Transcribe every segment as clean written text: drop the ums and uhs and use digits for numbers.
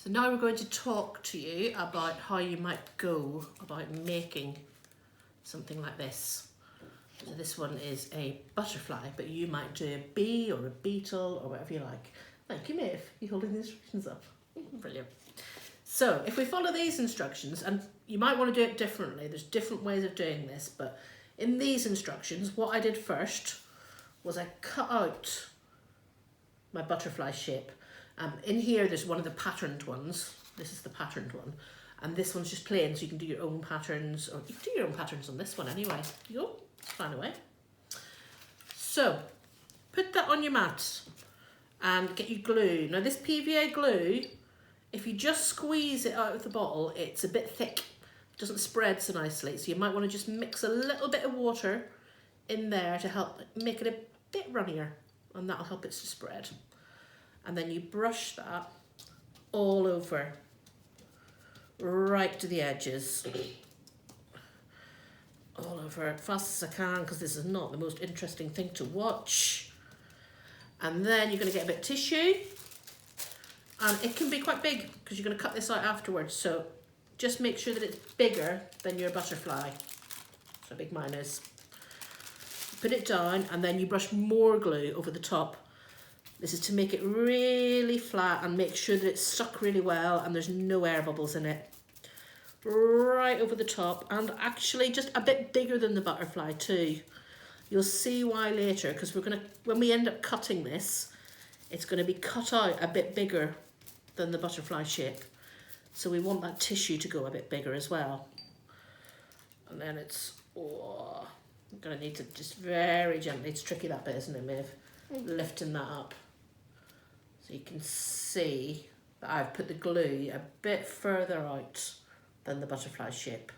So now we're going to talk to you about how you might go about making something like this. So this one is a butterfly, but you might do a bee or a beetle or whatever you like. Thank you, Maeve. You're holding the instructions up. Brilliant. So if we follow these instructions, and you might want to do it differently, there's different ways of doing this, but in these instructions, what I did first was I cut out my butterfly shape. In here, there's one of the patterned ones. This is the patterned one. And this one's just plain, so you can do your own patterns, or you can do your own patterns on this one anyway. You go, it's fine away. So, put that on your mat and get your glue. Now this PVA glue, if you just squeeze it out of the bottle, it's a bit thick. It doesn't spread so nicely. So you might want to just mix a little bit of water in there to help make it a bit runnier, and that'll help it to spread. And then you brush that all over, right to the edges. All over as fast as I can, because this is not the most interesting thing to watch. And then you're going to get a bit of tissue. And it can be quite big, because you're going to cut this out afterwards. So just make sure that it's bigger than your butterfly. So how big mine is. Put it down, and then you brush more glue over the top. This is to make it really flat and make sure that it's stuck really well and there's no air bubbles in it. Right over the top, and actually just a bit bigger than the butterfly too. You'll see why later, because when we end up cutting this, it's going to be cut out a bit bigger than the butterfly shape. So we want that tissue to go a bit bigger as well. And then it's, oh, I'm going to need to just very gently, it's tricky that bit, isn't it, Maeve? Lifting that up. So you can see that I've put the glue a bit further out than the butterfly shape.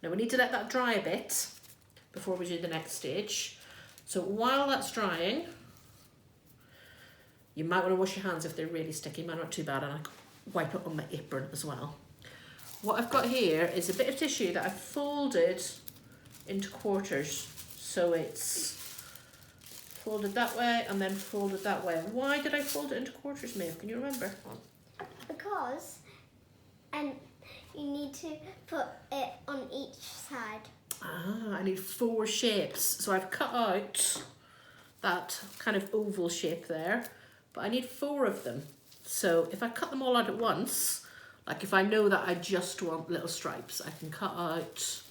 Now we need to let that dry a bit before we do the next stage. So while that's drying, you might want to wash your hands if they're really sticky. Mine aren't too bad, and I wipe it on my apron as well. What I've got here is a bit of tissue that I've folded into quarters. So it's folded that way and then folded that way. Why did I fold it into quarters, Maeve? Can you remember? Because you need to put it on each side. Ah, I need 4 shapes. So I've cut out that kind of oval shape there, but I need 4 of them. So if I cut them all out at once, like if I know that I just want little stripes, I can cut out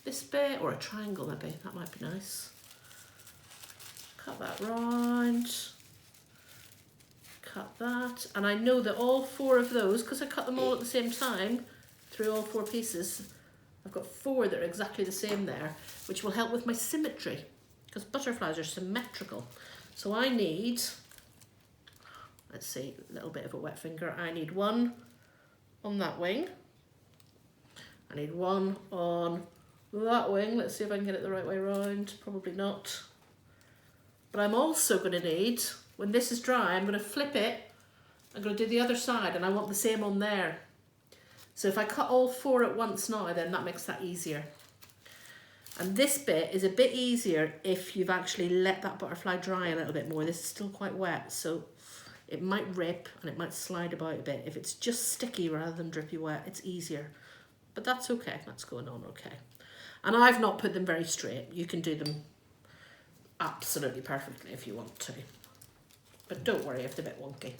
this bit, or a triangle maybe, that might be nice. Cut that round, cut that, and I know that all 4 of those, because I cut them all at the same time through all 4 pieces, I've got 4 that are exactly the same there, which will help with my symmetry, because butterflies are symmetrical. So I need, let's see, a little bit of a wet finger, I need 1 on that wing, I need 1 on that wing. Let's see if I can get it the right way around, probably not. But I'm also going to need, when this is dry, I'm going to flip it. I'm going to do the other side, and I want the same on there. So if I cut all 4 at once now, then that makes that easier. And this bit is a bit easier if you've actually let that butterfly dry a little bit more. This is still quite wet, so it might rip and it might slide about a bit. If it's just sticky rather than drippy wet, it's easier. But that's okay, that's going on okay. And I've not put them very straight. You can do them absolutely perfectly if you want to, but don't worry if they're a bit wonky.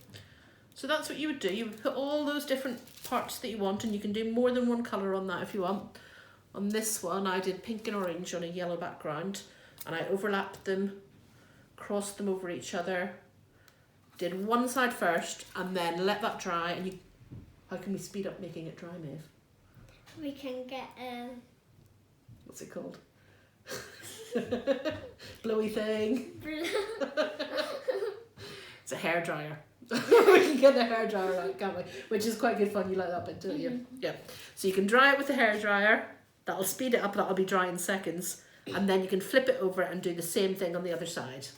So that's what you would do. You would put all those different parts that you want, and you can do more than one colour on that if you want. On this one I did pink and orange on a yellow background, and I overlapped them, crossed them over each other, did one side first and then let that dry. And you, how can we speed up making it dry, Maeve? We can get what's it called? Blowy thing. It's a hairdryer. We can get the hairdryer out, can't we? Which is quite good fun. You like that bit, don't you? Yeah. So you can dry it with the hairdryer. That'll speed it up. That'll be dry in seconds. And then you can flip it over and do the same thing on the other side.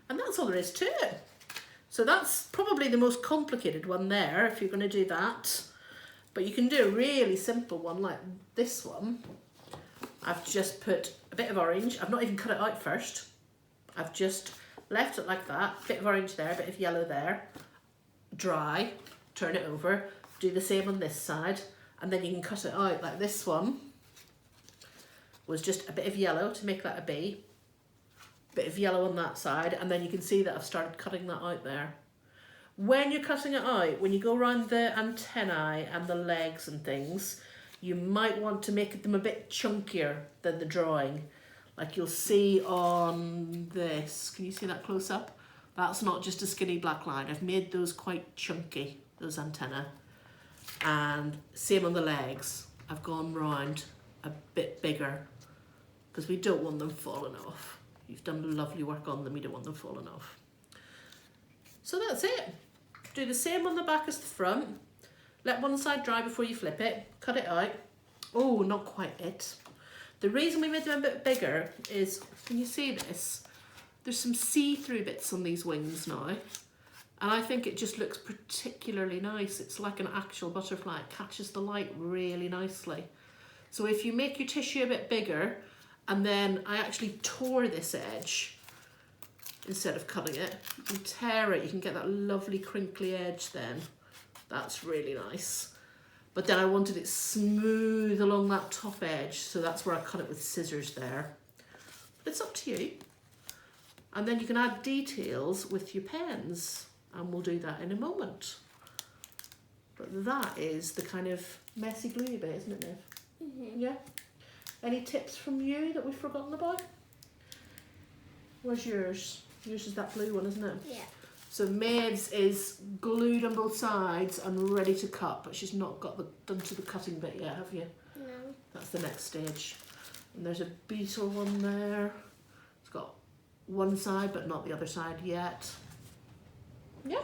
And that's all there is to it. So that's probably the most complicated one there, if you're going to do that. But you can do a really simple one like this one. I've just put a bit of orange. I've not even cut it out first. I've just left it like that. Bit of orange there, bit of yellow there. dry, turn it over, do the same on this side, and then you can cut it out. Like this one was just a bit of yellow to make that a bee, bit of yellow on that side, and then you can see that I've started cutting that out there. When you're cutting it out, when you go around the antennae and the legs and things, you might want to make them a bit chunkier than the drawing. Like you'll see on this, can you see that close up? That's not just a skinny black line. I've made those quite chunky, those antennae. And same on the legs. I've gone round a bit bigger because we don't want them falling off. You've done lovely work on them, you don't want them falling off. So that's it. Do the same on the back as the front. Let one side dry before you flip it. Cut it out. Oh, not quite it. The reason we made them a bit bigger is, can you see this? There's some see-through bits on these wings now. And I think it just looks particularly nice. It's like an actual butterfly. It catches the light really nicely. So if you make your tissue a bit bigger, and then I actually tore this edge instead of cutting it, you can tear it, you can get that lovely crinkly edge then. That's really nice. But then I wanted it smooth along that top edge, so that's where I cut it with scissors there. But it's up to you. And then you can add details with your pens, and we'll do that in a moment. But that is the kind of messy gluey bit, isn't it, Niv? Mm-hmm. Yeah? Any tips from you that we've forgotten about? Where's yours? Yours is that blue one, isn't it? Yeah. So Maeve's is glued on both sides and ready to cut, but she's not got done to the cutting bit yet, have you? No. That's the next stage. And there's a beetle one there. It's got one side but not the other side yet. Yeah.